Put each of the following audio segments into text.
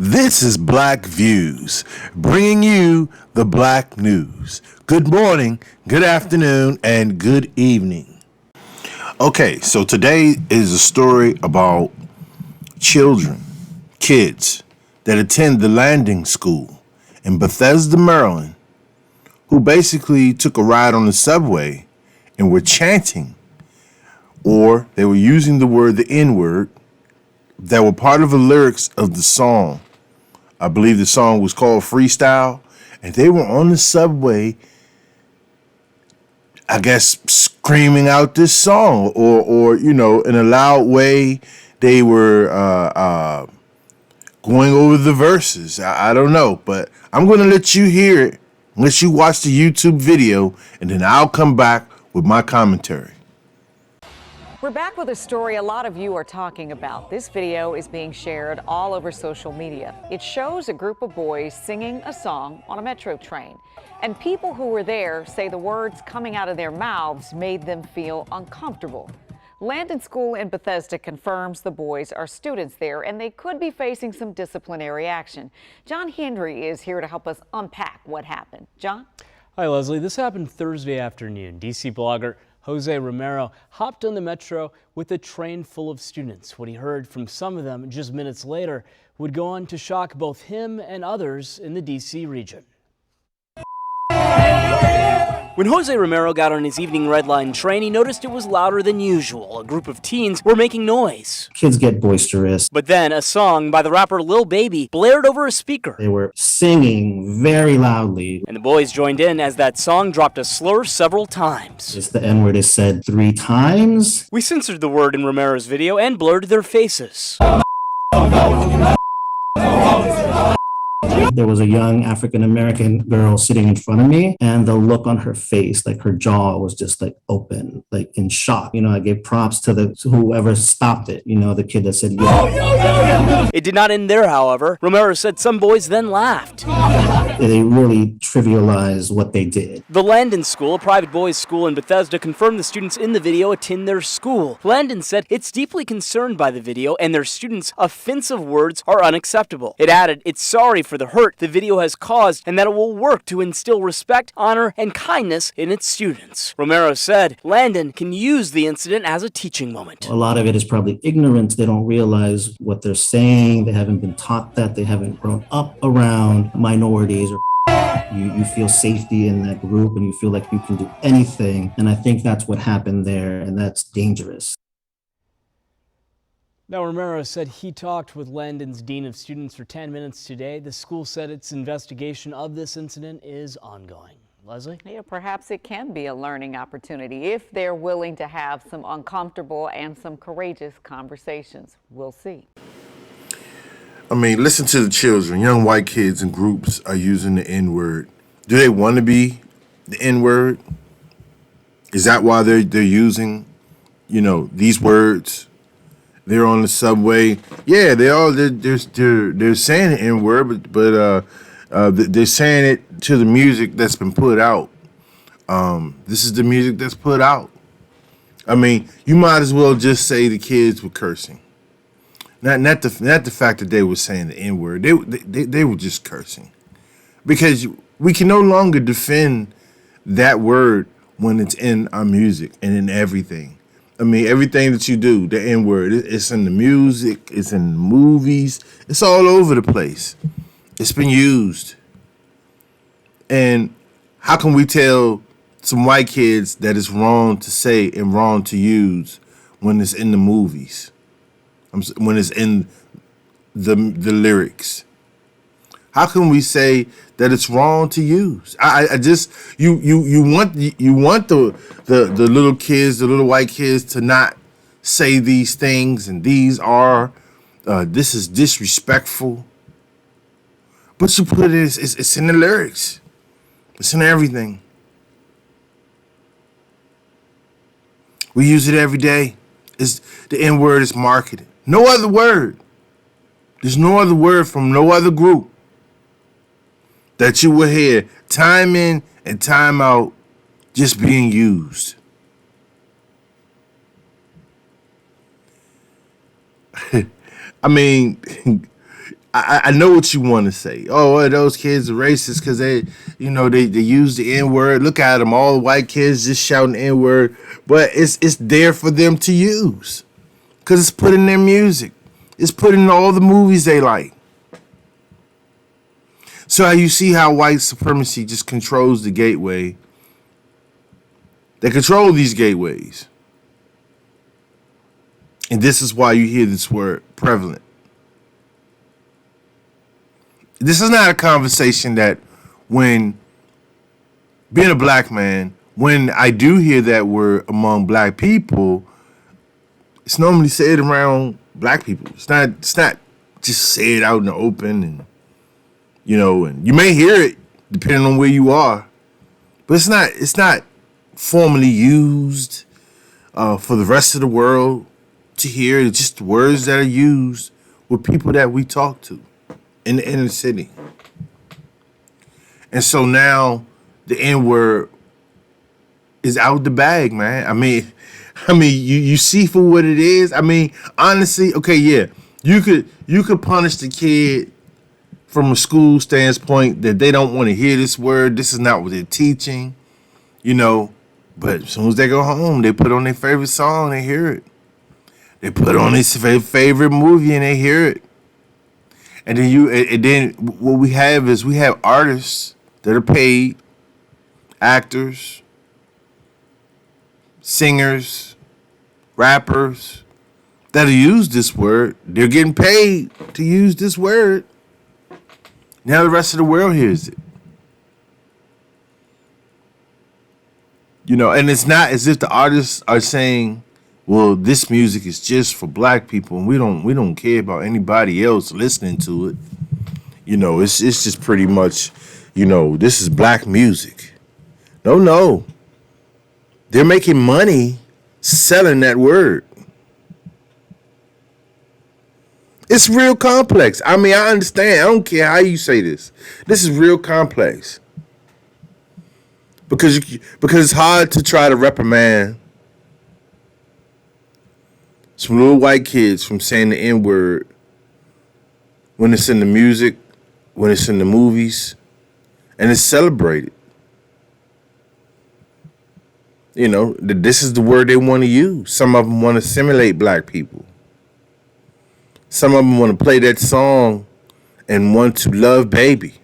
This is Black Views, bringing you the Black news. Good morning, good afternoon, and good evening. Okay, so today is a story about kids that attend the landing school in Bethesda, Maryland, who basically took a ride on the subway and were chanting, or they were using the N-word, that were part of the lyrics of the song. I believe the song was called Freestyle, and they were on the subway, I guess, screaming out this song, or in a loud way. They were going over the verses. I don't know, but I'm going to let you hear it, let you watch the YouTube video, and then I'll come back with my commentary. We're back with a story a lot of you are talking about. This video is being shared all over social media. It shows a group of boys singing a song on a metro train. And people who were there say the words coming out of their mouths made them feel uncomfortable. Landon School in Bethesda confirms the boys are students there and they could be facing some disciplinary action. John Henry is here to help us unpack what happened. John? Hi, Leslie. This happened Thursday afternoon. DC blogger Jose Romero hopped on the metro with a train full of students. What he heard from some of them just minutes later would go on to shock both him and others in the DC region. When Jose Romero got on his evening Red Line train, he noticed it was louder than usual. A group of teens were making noise. Kids get boisterous. But then a song by the rapper Lil Baby blared over a speaker. They were singing very loudly. And the boys joined in as that song dropped a slur several times. Just the N-word is said 3 times. We censored the word in Romero's video and blurred their faces. There was a young African-American girl sitting in front of me, and the look on her face, like her jaw was just like open, like in shock. I gave props to whoever stopped it, the kid that said, yeah. It did not end there, however. Romero said some boys then laughed. They really trivialized what they did. The Landon School, a private boys' school in Bethesda, confirmed the students in the video attend their school. Landon said it's deeply concerned by the video and their students' offensive words are unacceptable. It added it's sorry for the hurt the video has caused and that it will work to instill respect, honor, and kindness in its students. Romero said Landon can use the incident as a teaching moment. A lot of it is probably ignorance. They don't realize what they're saying. They haven't been taught that. They haven't grown up around minorities. You feel safety in that group and you feel like you can do anything. And I think that's what happened there, and that's dangerous. Now, Romero said he talked with Landon's Dean of Students for 10 minutes today. The school said its investigation of this incident is ongoing. Leslie? Yeah, perhaps it can be a learning opportunity if they're willing to have some uncomfortable and some courageous conversations. We'll see. I mean, listen to the children. Young white kids in groups are using the N-word. Do they want to be the N-word? Is that why they're using, these words? They're on the subway. Yeah, they're saying the N-word, but they're saying it to the music that's been put out. This is the music that's put out. I mean, you might as well just say the kids were cursing. Not the fact that they were saying the N-word. They were just cursing, because we can no longer defend that word when it's in our music and in everything. I mean, everything that you do, the N-word, it's in the music, it's in the movies, it's all over the place. It's been used. And how can we tell some white kids that it's wrong to say and wrong to use when it's in the movies? When it's in the lyrics? How can we say that it's wrong to use? I just you want the little kids, the little white kids, to not say these things, and these are this is disrespectful. But you put it's in the lyrics. It's in everything. We use it every day. The N-word is marketed. No other word. There's no other word from no other group that you will hear time in and time out just being used. I mean, I know what you want to say. Oh, well, those kids are racist because they use the N word. Look at them, all white kids just shouting the N word. But it's there for them to use because it's put in their music. It's put in all the movies they like. So you see how white supremacy just controls the gateway. They control these gateways. And this is why you hear this word prevalent. This is not a conversation that when being a black man, when I do hear that word among black people, it's normally said around black people. It's not just said out in the open and and you may hear it depending on where you are, but it's not formally used for the rest of the world to hear. It's just words that are used with people that we talk to in the inner city. And so now the N-word is out the bag, man. I mean, you see for what it is. I mean, honestly, okay, yeah, you could punish the kid from a school standpoint that they don't want to hear this word. This is not what they're teaching, But as soon as they go home, they put on their favorite song, they hear it. They put on their favorite movie and they hear it. And then what we have artists that are paid, actors, singers, rappers that use this word. They're getting paid to use this word. Now the rest of the world hears it. And it's not as if the artists are saying, well, this music is just for black people and we don't care about anybody else listening to it. It's just pretty much, this is black music. No. They're making money selling that word. It's real complex. I mean, I understand. I don't care how you say this. This is real complex. Because it's hard to try to reprimand some little white kids from saying the N-word when it's in the music, when it's in the movies, and it's celebrated. This is the word they want to use. Some of them want to assimilate black people. Some of them want to play that song and want to love Baby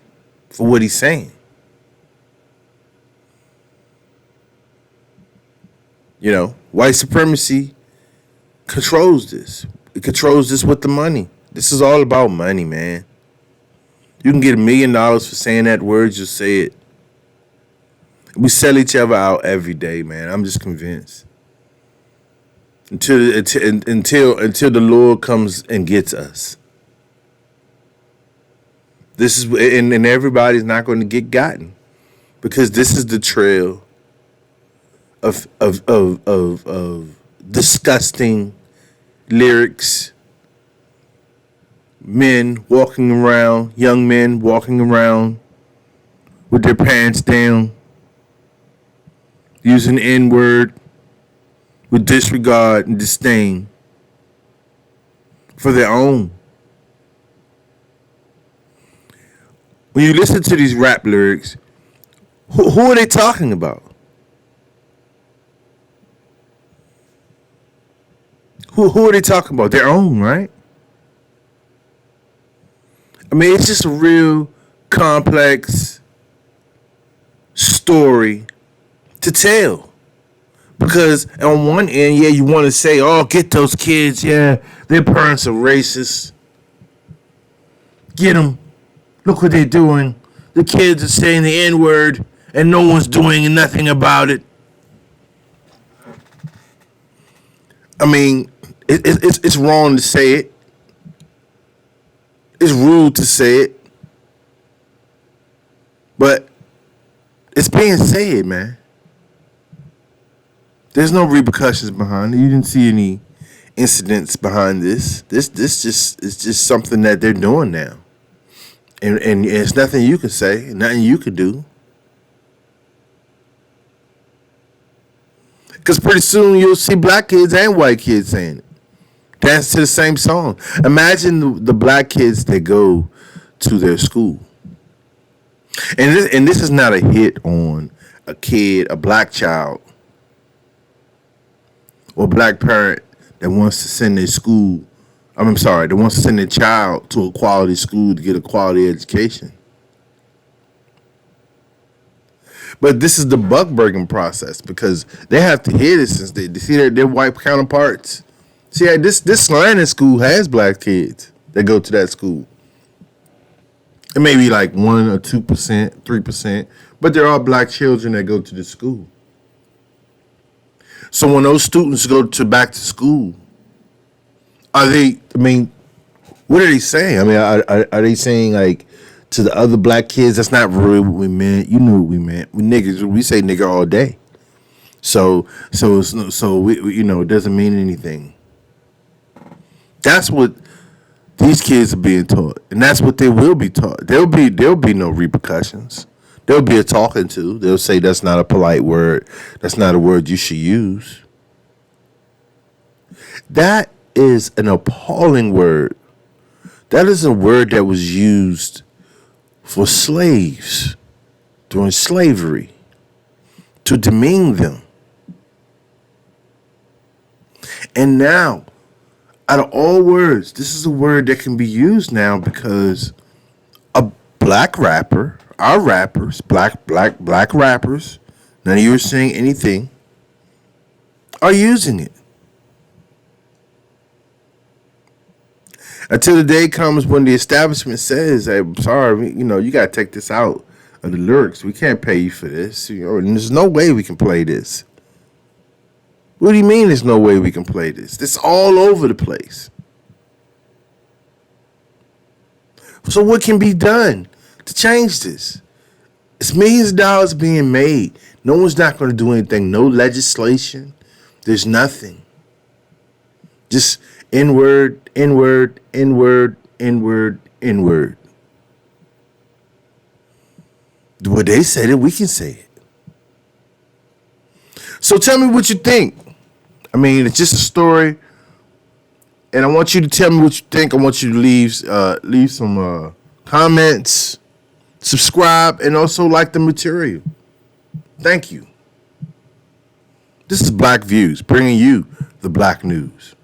for what he's saying. White supremacy controls this. It controls this with the money. This is all about money, man. You can get $1 million for saying that word, just say it. We sell each other out every day, man. I'm just convinced. Until the Lord comes and gets us. This is and everybody's not going to get gotten, because this is the trail of disgusting lyrics. Men walking around, young men walking around with their pants down, using the N-word with disregard and disdain for their own. When you listen to these rap lyrics, who are they talking about? Who are they talking about? Their own, right? I mean, it's just a real complex story to tell. Because on one end, yeah, you want to say, oh, get those kids. Yeah, their parents are racist. Get them. Look what they're doing. The kids are saying the N-word and no one's doing nothing about it. I mean, it's wrong to say it. It's rude to say it. But it's being said, man. There's no repercussions behind it. You didn't see any incidents behind this. This just is just something that they're doing now. And it's nothing you can say, nothing you can do. Because pretty soon you'll see black kids and white kids saying it. Dance to the same song. Imagine the black kids that go to their school. And this is not a hit on a kid, a black child, or a black parent that wants to send their school. I'm sorry, that wants to send their child to a quality school to get a quality education. But this is the buck breaking process because they have to hear this since they see their white counterparts. See, this Slanted school has black kids that go to that school. It may be like 1 or 2%, 3%, but there are black children that go to the school. So when those students go back to school, what are they saying? I mean, are they saying like to the other black kids, that's not really what we meant. You knew what we meant. We niggas, we say nigga all day. So we, it doesn't mean anything. That's what these kids are being taught, and that's what they will be taught. There'll be no repercussions. There'll be a talking to. They'll say that's not a polite word. That's not a word you should use. That is an appalling word. That is a word that was used for slaves during slavery to demean them. And now, out of all words, this is a word that can be used now because a black rapper, our rappers, black rappers, none of you are saying anything, are using it. Until the day comes when the establishment says, hey, I'm sorry, you got to take this out of the lyrics. We can't pay you for this. And there's no way we can play this. What do you mean there's no way we can play this? This all over the place. So what can be done to change this? It's millions of dollars being made. No one's not going to do anything. No legislation. There's nothing. Just N-word, N-word, N-word, N-word, N-word. Well, they said it, we can say it. So tell me what you think. I mean, it's just a story, and I want you to tell me what you think. I want you to leave some comments, subscribe, and also like the material. Thank you. This is Black Views, bringing you the black news.